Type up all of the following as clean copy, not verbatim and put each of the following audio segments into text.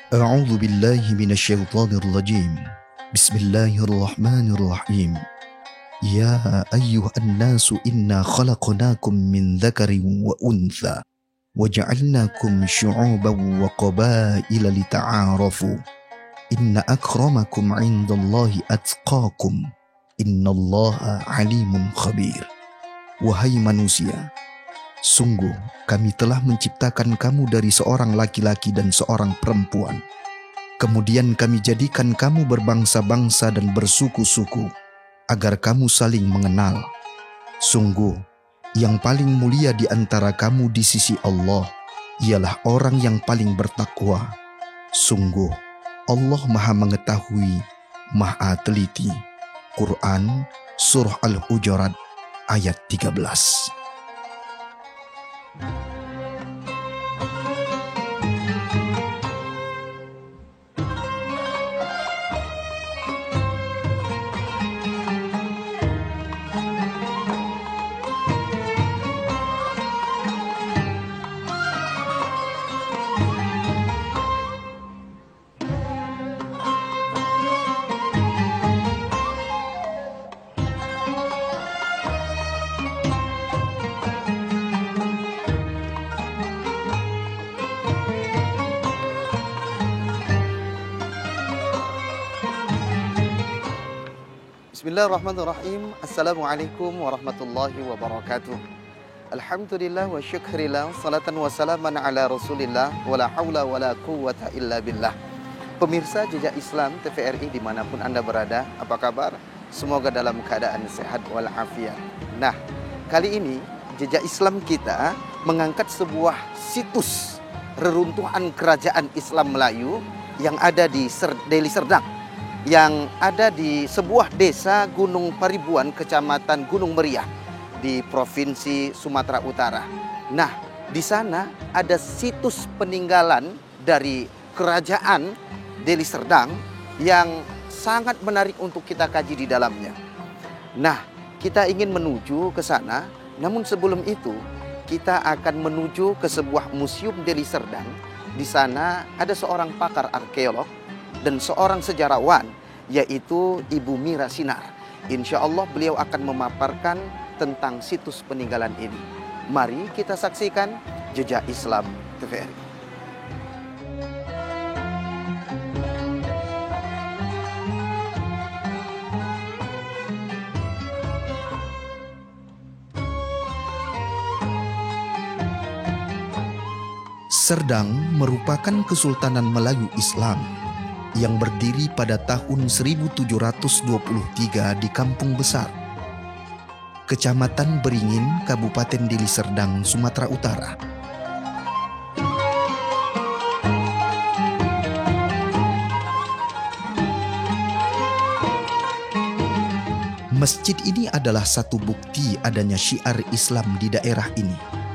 أعوذ بالله من الشيطان الرجيم. بسم الله الرحمن الرحيم. يا أيها الناس إنا خلقناكم من ذكر وأنثى وجعلناكم شعوبا وقبائل لتعارفوا إن أكرمكم عند الله أتقاكم إن الله عليم خبير. Wahai manusia, sungguh kami telah menciptakan kamu dari seorang laki-laki dan seorang perempuan. Kemudian kami jadikan kamu berbangsa-bangsa dan bersuku-suku, agar kamu saling mengenal. Sungguh, yang paling mulia di antara kamu di sisi Allah, ialah orang yang paling bertakwa. Sungguh, Allah Maha Mengetahui, Maha Teliti. Quran, Surah Al-Hujurat, ayat 13. Bismillahirrahmanirrahim. Assalamualaikum warahmatullahi wabarakatuh. Alhamdulillah wa syukrillah, salatan wa salaman ala rasulillah, wa la hawla wa la quwwata illa billah. Pemirsa Jejak Islam TVRI dimanapun Anda berada, apa kabar? Semoga dalam keadaan sehat walafiat. Nah, kali ini Jejak Islam kita mengangkat sebuah situs reruntuhan kerajaan Islam Melayu yang ada di Deli Serdang, yang ada di sebuah desa Gunung Paribuan, Kecamatan Gunung Meriah di Provinsi Sumatera Utara. Nah, di sana ada situs peninggalan dari kerajaan Deli Serdang yang sangat menarik untuk kita kaji di dalamnya. Nah, kita ingin menuju ke sana, namun sebelum itu kita akan menuju ke sebuah museum Deli Serdang. Di sana ada seorang pakar arkeolog dan seorang sejarawan, yaitu Ibu Mira Sinar. Insya Allah beliau akan memaparkan tentang situs peninggalan ini. Mari kita saksikan Jejak Islam TVRI. Serdang merupakan Kesultanan Melayu Islam yang berdiri pada tahun 1723 di Kampung Besar, Kecamatan Beringin, Kabupaten Deli Serdang, Sumatera Utara. Masjid ini adalah satu bukti adanya syiar Islam di daerah ini.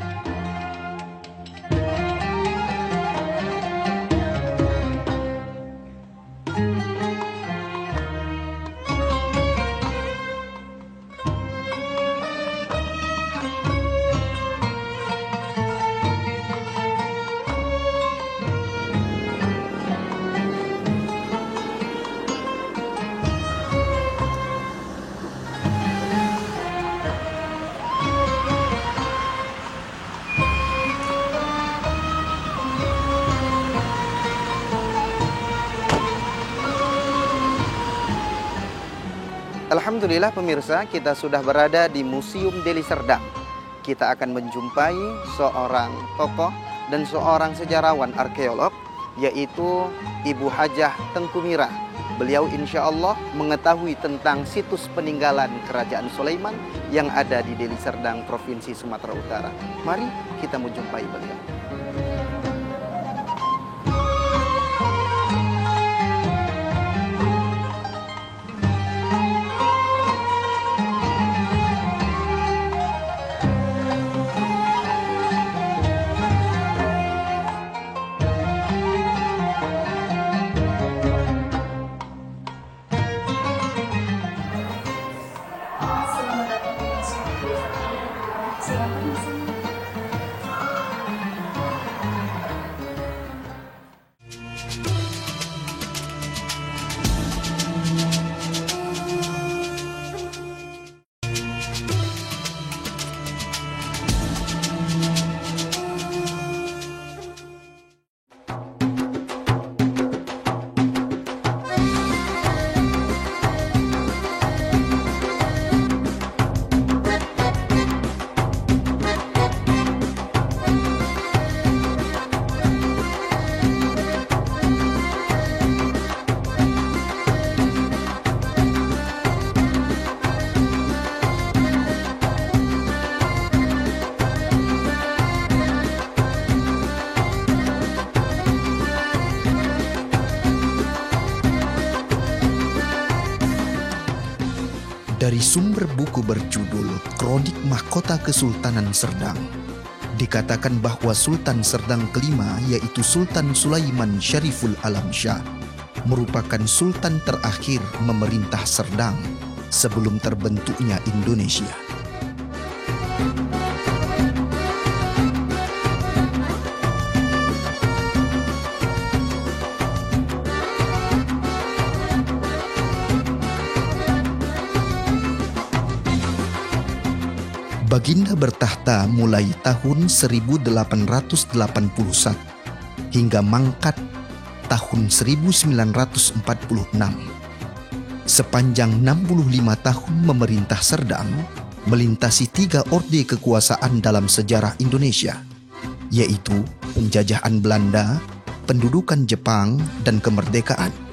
Alhamdulillah pemirsa, kita sudah berada di Museum Deli Serdang. Kita akan menjumpai seorang tokoh dan seorang sejarawan arkeolog, yaitu Ibu Hajah Tengku Mira. Beliau insya Allah mengetahui tentang situs peninggalan Kerajaan Sulaiman yang ada di Deli Serdang, Provinsi Sumatera Utara. Mari kita menjumpai beliau. Selamat datang di Silakan di sini. Dari sumber buku berjudul Kronik Mahkota Kesultanan Serdang, dikatakan bahwa Sultan Serdang kelima, yaitu Sultan Sulaiman Syariful Alam Shah, merupakan sultan terakhir memerintah Serdang sebelum terbentuknya Indonesia. Baginda bertahta mulai tahun 1881 hingga mangkat tahun 1946. Sepanjang 65 tahun memerintah Serdang, melintasi 3 orde kekuasaan dalam sejarah Indonesia, yaitu penjajahan Belanda, pendudukan Jepang, dan kemerdekaan.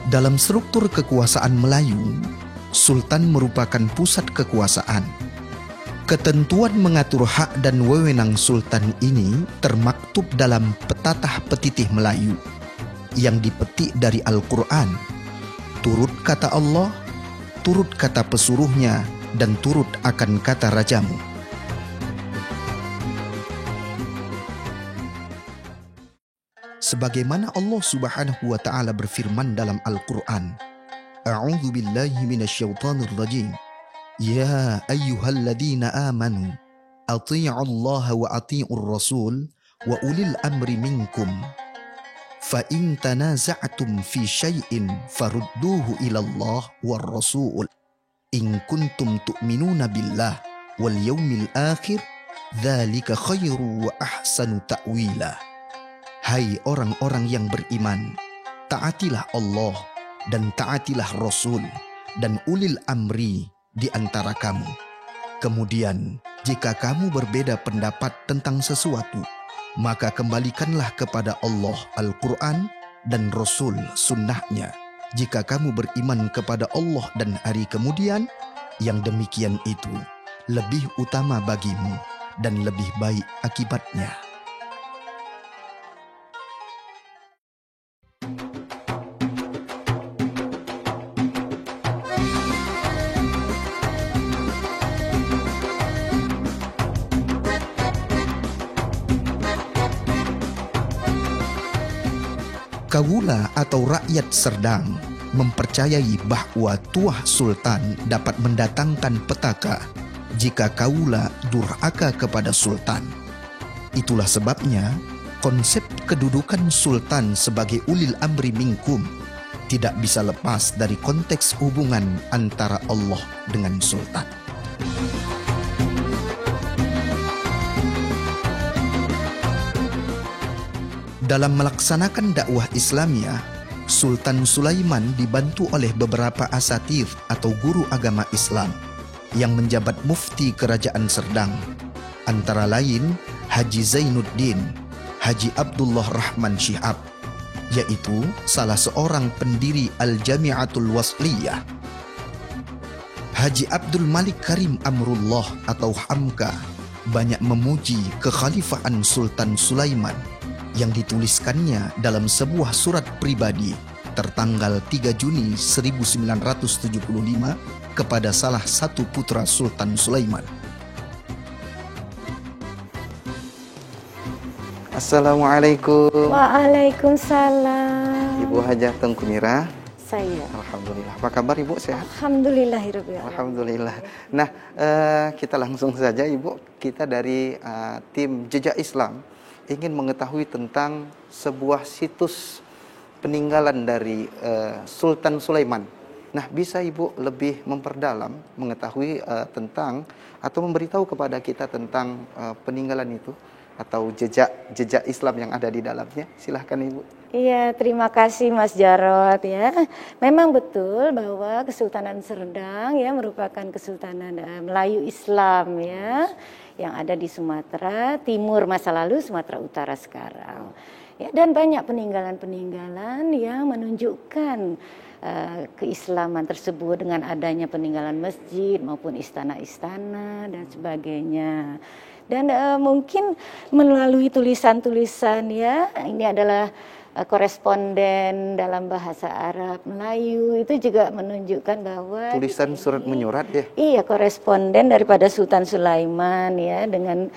Dalam struktur kekuasaan Melayu, Sultan merupakan pusat kekuasaan. Ketentuan mengatur hak dan wewenang Sultan ini termaktub dalam Petatah Petitih Melayu yang dipetik dari Al-Quran. Turut kata Allah, turut kata pesuruhnya, dan turut akan kata rajamu. Sebagaimana Allah Subhanahu wa taala berfirman dalam Al-Qur'an, A'udzu billahi minasyaitonir rajim. Ya ayyuhalladzina amanu athi'u Allah wa athi'ur rasul wa ulil amri minkum. Fa in tanaza'tum fi syai'in farudduhu ila Allah war rasul. In kuntum tu'minuna billah wal yaumil akhir, dzalika khairu wa ahsanu ta'wila. Hai orang-orang yang beriman, taatilah Allah dan taatilah Rasul dan ulil amri di antara kamu. Kemudian, jika kamu berbeda pendapat tentang sesuatu, maka kembalikanlah kepada Allah Al-Quran dan Rasul sunnahnya. Jika kamu beriman kepada Allah dan hari kemudian, yang demikian itu lebih utama bagimu dan lebih baik akibatnya. Kawula atau rakyat Serdang mempercayai bahwa tuah sultan dapat mendatangkan petaka jika kawula durhaka kepada sultan. Itulah sebabnya konsep kedudukan sultan sebagai ulil amri minkum tidak bisa lepas dari konteks hubungan antara Allah dengan sultan. Dalam melaksanakan dakwah Islamiyah, Sultan Sulaiman dibantu oleh beberapa asatir atau guru agama Islam yang menjabat mufti kerajaan Serdang, antara lain Haji Zainuddin, Haji Abdullah Rahman Shihab, yaitu salah seorang pendiri Al-Jami'atul Wasliyah. Haji Abdul Malik Karim Amrullah atau Hamka banyak memuji kekhalifahan Sultan Sulaiman yang dituliskannya dalam sebuah surat pribadi tertanggal 3 Juni 1975 kepada salah satu putra Sultan Sulaiman. Assalamualaikum. Waalaikumsalam. Ibu Hajah Tengku Mira. Saya. Alhamdulillah. Apa kabar Ibu? Sehat? Alhamdulillahirabbil alamin. Alhamdulillah. Nah, kita langsung saja Ibu. Kita dari tim Jejak Islam ingin mengetahui tentang sebuah situs peninggalan dari Sultan Sulaiman. Nah, bisa Ibu lebih memperdalam mengetahui tentang atau memberitahu kepada kita tentang peninggalan itu atau jejak Islam yang ada di dalamnya? Silahkan Ibu. Iya, terima kasih Mas Jarot ya. Memang betul bahwa Kesultanan Serdang ya merupakan Kesultanan Melayu Islam ya yang ada di Sumatera Timur masa lalu, Sumatera Utara sekarang. Ya, dan banyak peninggalan-peninggalan yang menunjukkan keislaman tersebut dengan adanya peninggalan masjid maupun istana-istana dan sebagainya. Dan mungkin melalui tulisan-tulisan ya, ini adalah koresponden dalam bahasa Arab, Melayu, itu juga menunjukkan bahwa tulisan surat menyurat ya. Iya, koresponden daripada Sultan Sulaiman ya, dengan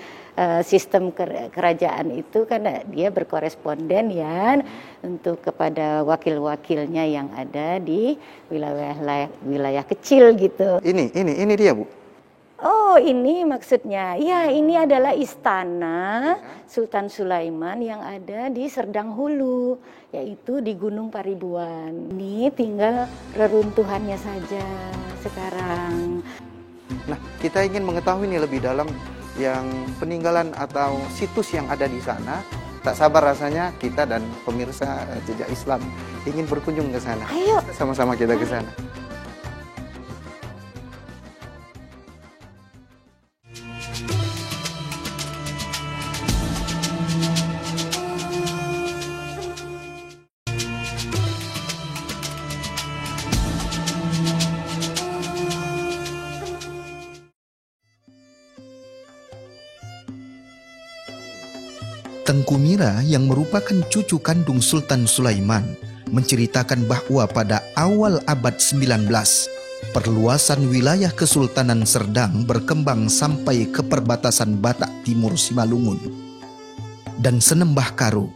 sistem kerajaan itu kan dia berkoresponden ya untuk kepada wakil-wakilnya yang ada di wilayah kecil gitu. Ini dia, Bu. Oh, ini maksudnya. Ya, ini adalah istana Sultan Sulaiman yang ada di Serdang Hulu, yaitu di Gunung Paribuan. Ini tinggal reruntuhannya saja sekarang. Nah, kita ingin mengetahui nih lebih dalam yang peninggalan atau situs yang ada di sana. Tak sabar rasanya kita dan pemirsa Jejak Islam ingin berkunjung ke sana. Ayo, sama-sama kita ke sana. Tengku Mira yang merupakan cucu kandung Sultan Sulaiman menceritakan bahwa pada awal abad 19, perluasan wilayah Kesultanan Serdang berkembang sampai ke perbatasan Batak Timur Simalungun dan Senembah Karo.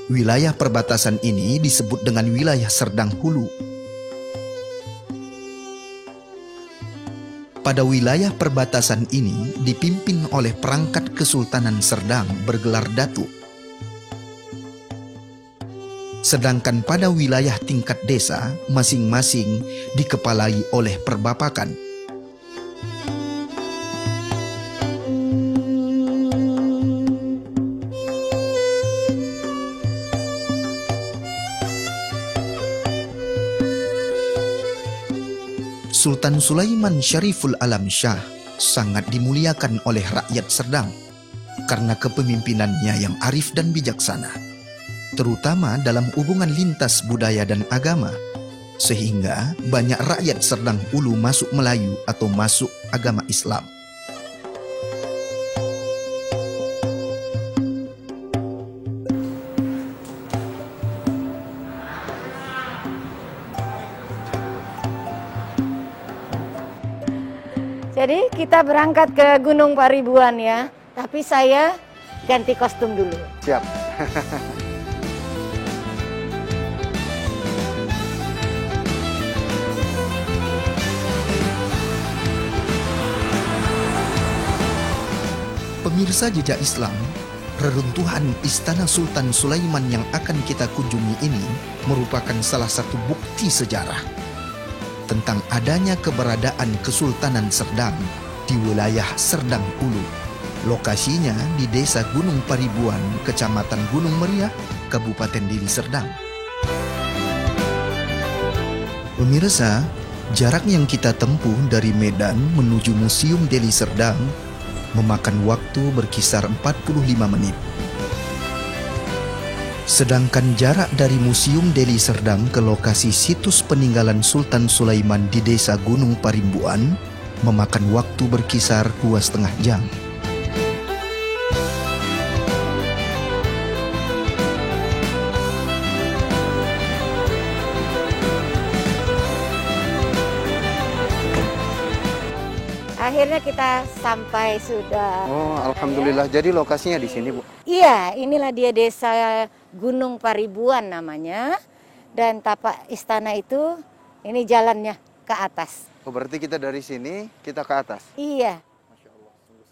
Wilayah perbatasan ini disebut dengan wilayah Serdang Hulu. Pada wilayah perbatasan ini dipimpin oleh perangkat Kesultanan Serdang bergelar Datuk. Sedangkan pada wilayah tingkat desa masing-masing dikepalai oleh perbapakan. Sultan Sulaiman Syariful Alam Shah sangat dimuliakan oleh rakyat Serdang karena kepemimpinannya yang arif dan bijaksana, terutama dalam hubungan lintas budaya dan agama, sehingga banyak rakyat Serdang Hulu masuk Melayu atau masuk agama Islam. jadi kita berangkat ke Gunung Paribuan ya, tapi saya ganti kostum dulu. Siap. Pemirsa Jejak Islam, reruntuhan Istana Sultan Sulaiman yang akan kita kunjungi ini merupakan salah satu bukti sejarah tentang adanya keberadaan Kesultanan Serdang di wilayah Serdang Hulu. Lokasinya di Desa Gunung Paribuan, Kecamatan Gunung Meriah, Kabupaten Deli Serdang. Pemirsa, jarak yang kita tempuh dari Medan menuju Museum Deli Serdang memakan waktu berkisar 45 menit. Sedangkan jarak dari Museum Deli Serdang ke lokasi situs peninggalan Sultan Sulaiman di Desa Gunung Parimbuan memakan waktu berkisar 2,5 jam. Akhirnya kita sampai sudah. Oh, alhamdulillah. Jadi lokasinya di sini, Bu. Iya, inilah dia Desa Gunung Paribuan namanya. Dan tapak istana itu, ini jalannya ke atas. Oh, berarti kita dari sini, kita ke atas? Iya.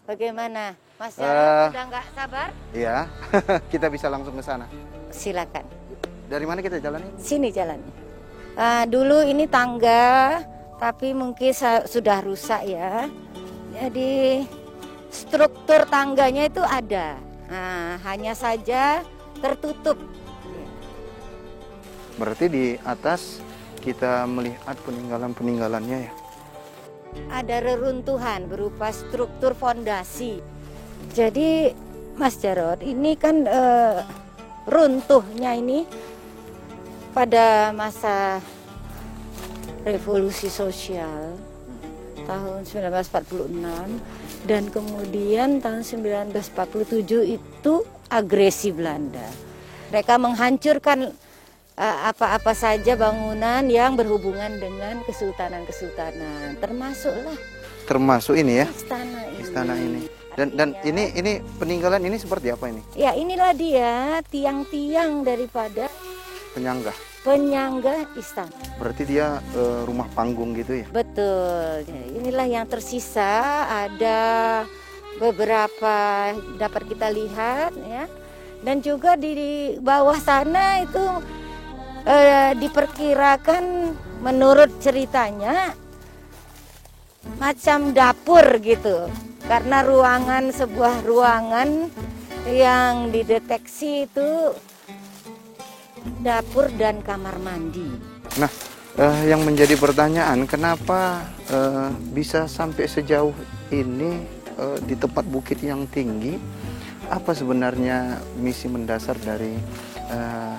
Bagaimana? Mas Jarod udah nggak sabar? Iya, kita bisa langsung ke sana. Silakan. Dari mana kita jalannya? Sini jalannya. Dulu ini tangga, tapi mungkin sudah rusak ya. Jadi struktur tangganya itu ada. Nah, hanya saja tertutup. Berarti di atas kita melihat peninggalan-peninggalannya ya? Ada reruntuhan berupa struktur fondasi. Jadi Mas Jarod, ini kan runtuhnya ini pada masa revolusi sosial. tahun 1946 dan kemudian tahun 1947 itu agresi Belanda. Mereka menghancurkan apa-apa saja bangunan yang berhubungan dengan kesultanan-kesultanan, Termasuk ini ya, istana ini. Dan ini peninggalan ini seperti apa ini? Ya, inilah dia tiang-tiang daripada penyangga istana. Berarti dia rumah panggung gitu ya? Betul. Inilah yang tersisa, ada beberapa dapat kita lihat ya. Dan juga di bawah sana itu diperkirakan menurut ceritanya macam dapur gitu. Karena sebuah ruangan yang dideteksi itu dapur dan kamar mandi. Nah, yang menjadi pertanyaan, kenapa bisa sampai sejauh ini di tempat bukit yang tinggi? Apa sebenarnya misi mendasar dari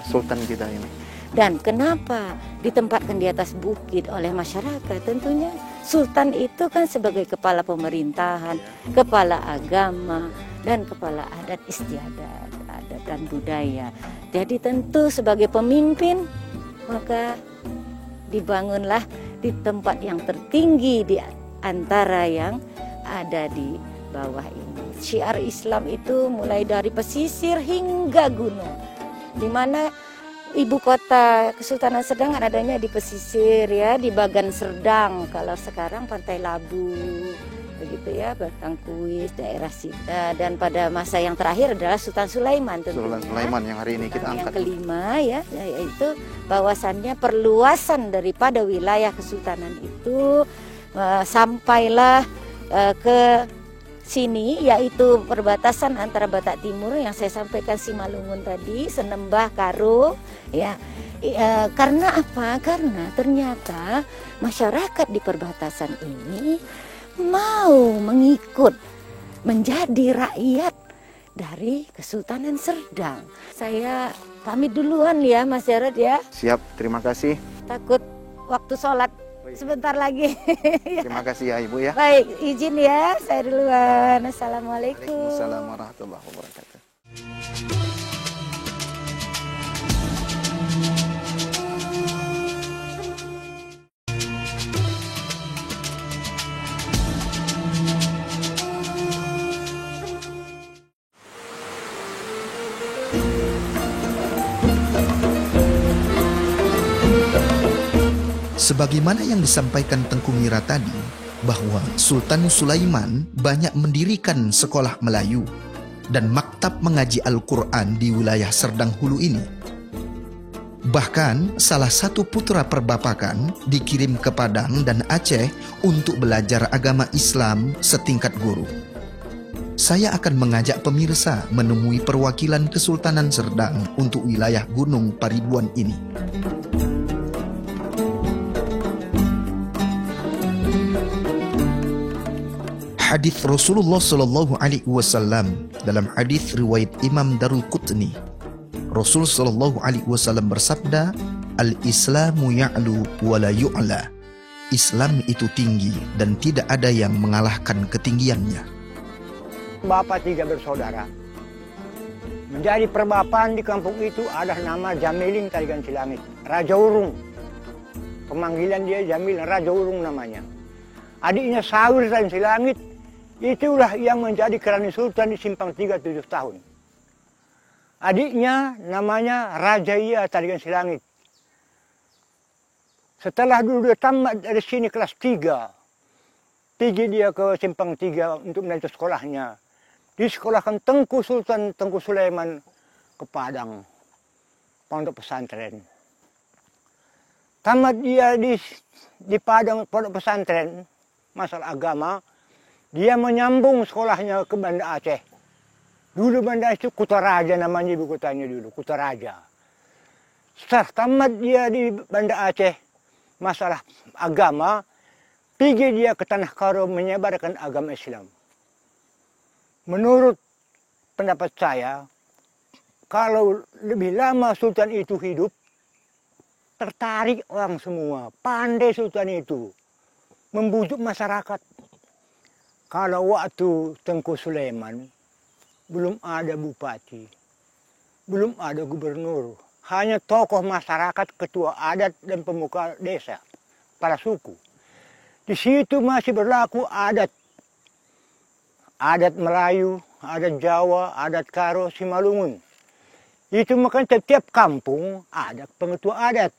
Sultan kita ini? Dan kenapa ditempatkan di atas bukit oleh masyarakat? Tentunya Sultan itu kan sebagai kepala pemerintahan, kepala agama, dan kepala adat istiadat, adat dan budaya. Jadi tentu sebagai pemimpin, maka dibangunlah di tempat yang tertinggi di antara yang ada di bawah ini. Syiar Islam itu mulai dari pesisir hingga gunung, di mana ibu kota Kesultanan Serdang adanya di pesisir ya, di Bagan Serdang. Kalau sekarang Pantai Labu, begitu ya, Batangkuis, daerah Sita. Dan pada masa yang terakhir adalah Sultan Sulaiman tentunya. Sultan Sulaiman yang hari ini kita angkat. Yang kelima ya, yaitu bahwasannya perluasan daripada wilayah kesultanan itu sampailah ke sini, yaitu perbatasan antara Batak Timur yang saya sampaikan Simalungun tadi, Senembah, Karo ya. Karena apa? Karena ternyata masyarakat di perbatasan ini mau mengikut menjadi rakyat dari Kesultanan Serdang. Saya pamit duluan ya Mas Jarod ya. Siap, terima kasih. Takut waktu sholat sebentar lagi. Terima kasih ya Ibu ya. Baik, izin ya, saya duluan. Assalamualaikum. Waalaikumsalam warahmatullahi wabarakatuh. Sebagaimana yang disampaikan Tengku Mira tadi, bahwa Sultan Sulaiman banyak mendirikan sekolah Melayu dan maktab mengaji Al-Quran di wilayah Serdang Hulu ini. Bahkan salah satu putra perbapakan dikirim ke Padang dan Aceh untuk belajar agama Islam setingkat guru. Saya akan mengajak pemirsa menemui perwakilan Kesultanan Serdang untuk wilayah Gunung Paribuan ini. Hadis Rasulullah Sallallahu Alaihi Wasallam dalam hadis riwayat Imam Darul Qutni, Rasul Sallallahu Alaihi Wasallam bersabda, Al-Islamu ya'lu wa la yu'la. Islam itu tinggi dan tidak ada yang mengalahkan ketinggiannya. Bapak 3 bersaudara. Menjadi perbapan di kampung itu ada nama Jamilin Tarigan Silangit, Raja Urung. Pemanggilan dia Jamil, Raja Urung namanya. Adiknya Sawir Tarigan Silangit, itulah yang menjadi Kerani Sultan di Simpang 3 7 tahun. Adiknya namanya Raja Iya Tarigan Silangit. Setelah dulu dia tamat dari sini kelas 3, pergi dia ke Simpang 3 untuk melanjutkan sekolahnya. Disekolahkan Tengku Sultan Tengku Sulaiman ke Padang, pondok pesantren. Tamat dia di Padang pondok pesantren, masalah agama, dia menyambung sekolahnya ke Banda Aceh. Dulu Banda Aceh itu Kutaraja namanya ibu kotanya dulu, Kutaraja. Setelah tamat dia di Banda Aceh, masalah agama, pergi dia ke Tanah Karo menyebarkan agama Islam. Menurut pendapat saya, kalau lebih lama Sultan itu hidup, tertarik orang semua, pandai Sultan itu. membujuk masyarakat. Kalau waktu Tengku Sulaiman belum ada bupati, belum ada gubernur, hanya tokoh masyarakat, ketua adat dan pemuka desa, para suku. Di situ masih berlaku adat Melayu, adat Jawa, adat Karo, Simalungun. Itu makanya setiap kampung ada pengetua adat.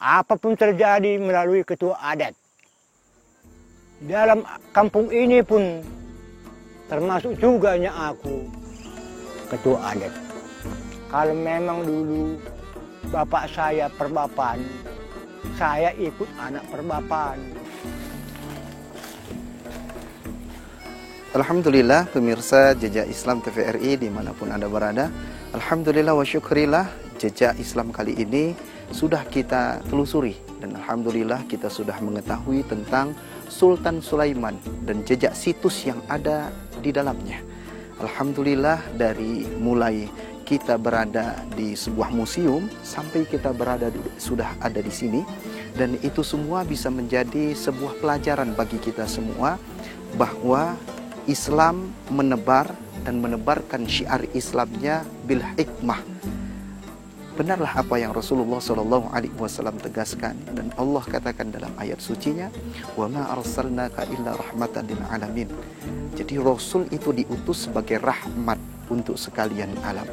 Apapun terjadi melalui ketua adat. Dalam kampung ini pun termasuk juga aku ketua adat. Kalau memang dulu bapak saya perbapaan, saya ikut anak perbapaan. Alhamdulillah pemirsa Jejak Islam TVRI dimanapun Anda berada. Alhamdulillah wa syukrillah, jejak Islam kali ini sudah kita telusuri. Dan Alhamdulillah kita sudah mengetahui tentang Sultan Sulaiman dan jejak situs yang ada di dalamnya. Alhamdulillah dari mulai kita berada di sebuah museum sampai kita sudah ada di sini. Dan itu semua bisa menjadi sebuah pelajaran bagi kita semua bahwa Islam menebar dan menebarkan syiar Islamnya bil hikmah. Benarlah apa yang Rasulullah SAW tegaskan dan Allah katakan dalam ayat sucinya, wa ma arsalnaka illa rahmatan lil alamin. Jadi Rasul itu diutus sebagai rahmat untuk sekalian alam.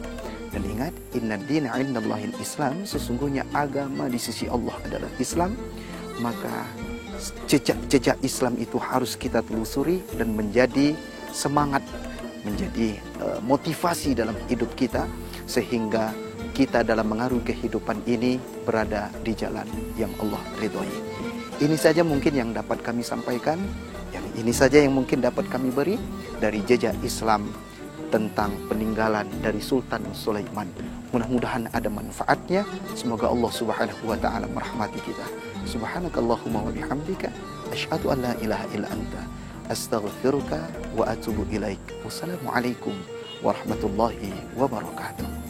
Dan ingat, inna dina indallahil Islam, sesungguhnya agama di sisi Allah adalah Islam. Maka jejak Islam itu harus kita telusuri dan menjadi semangat, menjadi motivasi dalam hidup kita, sehingga kita dalam mengarungi kehidupan ini berada di jalan yang Allah ridhoi. Ini saja mungkin yang dapat kami sampaikan, ini saja yang mungkin dapat kami beri dari jejak Islam tentang peninggalan dari Sultan Sulaiman. Mudah-mudahan ada manfaatnya. Semoga Allah Subhanahu wa taala merahmati kita. Subhanakallahumma wa bihamdika asyhadu an la ilaha illa anta astaghfiruka wa atubu ilaik. Wassalamualaikum warahmatullahi wabarakatuh.